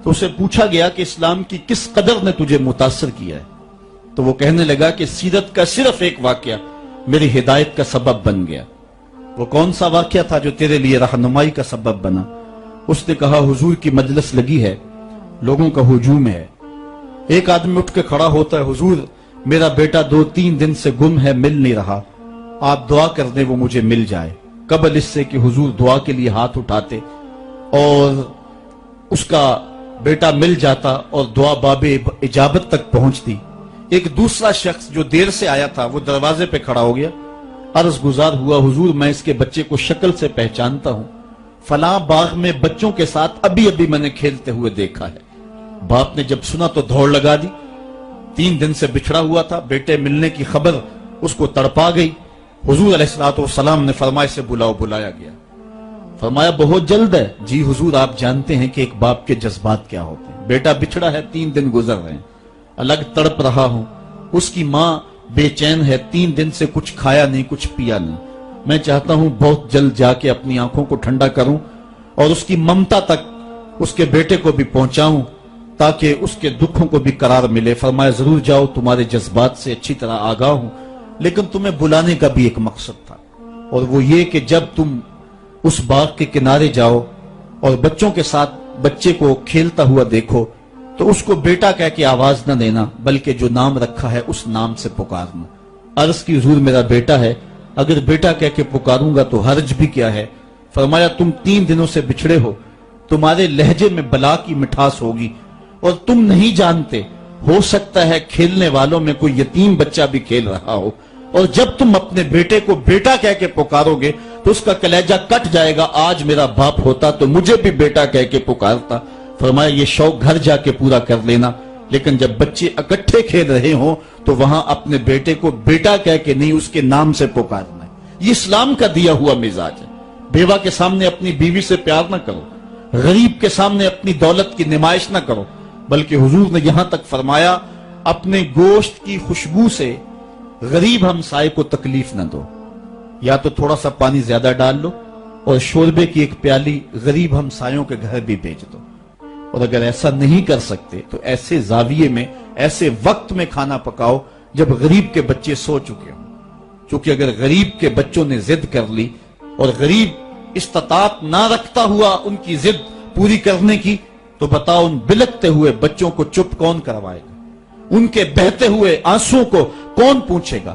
تو اسے پوچھا گیا کہ اسلام کی کس قدر نے تجھے متاثر کیا ہے؟ تو وہ کہنے لگا کہ سیرت کا صرف ایک واقعہ میری ہدایت کا سبب بن گیا۔ وہ کون سا واقعہ تھا جو تیرے لیے رہنمائی کا سبب بنا؟ اس نے کہا حضور کی مجلس لگی ہے، لوگوں کا ہجوم ہے، ایک آدمی اٹھ کے کھڑا ہوتا ہے، حضور میرا بیٹا 2-3 دن سے گم ہے، مل نہیں رہا، آپ دعا کر دیں وہ مجھے مل جائے۔ قبل اس سے کہ حضور دعا کے لیے ہاتھ اٹھاتے اور اس کا بیٹا مل جاتا اور دعا باب اجابت تک پہنچتی، ایک دوسرا شخص جو دیر سے آیا تھا وہ دروازے پہ کھڑا ہو گیا، عرض گزار ہوا حضور میں اس کے بچے کو شکل سے پہچانتا ہوں، فلاں باغ میں بچوں کے ساتھ ابھی ابھی میں نے کھیلتے ہوئے دیکھا ہے۔ باپ نے جب سنا تو دوڑ لگا دی، 3 دن سے بچھڑا ہوا تھا، بیٹے ملنے کی خبر اس کو تڑپا گئی۔ حضور علیہ السلام نے فرمایا سے بلایا گیا۔ فرمایا بہت جلد ہے؟ جی حضور آپ جانتے ہیں کہ ایک باپ کے جذبات کیا ہوتے ہیں، بیٹا بچھڑا ہے، 3 دن گزر رہے ہیں، الگ تڑپ رہا ہوں، اس کی ماں بے چین ہے، 3 دن سے کچھ کھایا نہیں، کچھ پیا نہیں، میں چاہتا ہوں بہت جلد جا کے اپنی آنکھوں کو ٹھنڈا کروں اور اس کی ممتا تک اس کے بیٹے کو بھی پہنچاؤں تاکہ اس کے دکھوں کو بھی قرار ملے۔ فرمایا ضرور جاؤ، تمہارے جذبات سے اچھی طرح آگاہ ہوں، لیکن تمہیں بلانے کا بھی ایک مقصد تھا، اور وہ یہ کہ جب تم اس باغ کے کنارے جاؤ اور بچوں کے ساتھ بچے کو کھیلتا ہوا دیکھو تو اس کو بیٹا کہہ کے آواز نہ دینا، بلکہ جو نام رکھا ہے اس نام سے پکارنا۔ عرض کی حضور میرا بیٹا ہے، اگر بیٹا کہہ کے پکاروں گا تو حرج بھی کیا ہے؟ فرمایا تم 3 دنوں سے بچھڑے ہو، تمہارے لہجے میں بلا کی مٹھاس ہوگی اور تم نہیں جانتے، ہو سکتا ہے کھیلنے والوں میں کوئی یتیم بچہ بھی کھیل رہا ہو، اور جب تم اپنے بیٹے کو بیٹا کہہ کے پکارو گے تو اس کا کلیجہ کٹ جائے گا، آج میرا باپ ہوتا تو مجھے بھی بیٹا کہہ کے پکارتا۔ فرمایا یہ شوق گھر جا کے پورا کر لینا، لیکن جب بچے اکٹھے کھیل رہے ہوں تو وہاں اپنے بیٹے کو بیٹا کہہ کے نہیں، اس کے نام سے پکارنا ہے۔ یہ اسلام کا دیا ہوا مزاج ہے۔ بیوہ کے سامنے اپنی بیوی سے پیار نہ کرو، غریب کے سامنے اپنی دولت کی نمائش نہ کرو، بلکہ حضور نے یہاں تک فرمایا اپنے گوشت کی خوشبو سے غریب ہمسائے کو تکلیف نہ دو، یا تو تھوڑا سا پانی زیادہ ڈال لو اور شوربے کی ایک پیالی غریب ہمسایوں کے گھر بھی بھیج دو، اور اگر ایسا نہیں کر سکتے تو ایسے زاویے میں ایسے وقت میں کھانا پکاؤ جب غریب کے بچے سو چکے ہوں، چونکہ اگر غریب کے بچوں نے ضد کر لی اور غریب استطاعت نہ رکھتا ہوا ان کی ضد پوری کرنے کی تو بتاؤ ان بلکتے ہوئے بچوں کو چپ کون کروائے گا؟ ان کے بہتے ہوئے آنسوں کو کون پوچھے گا؟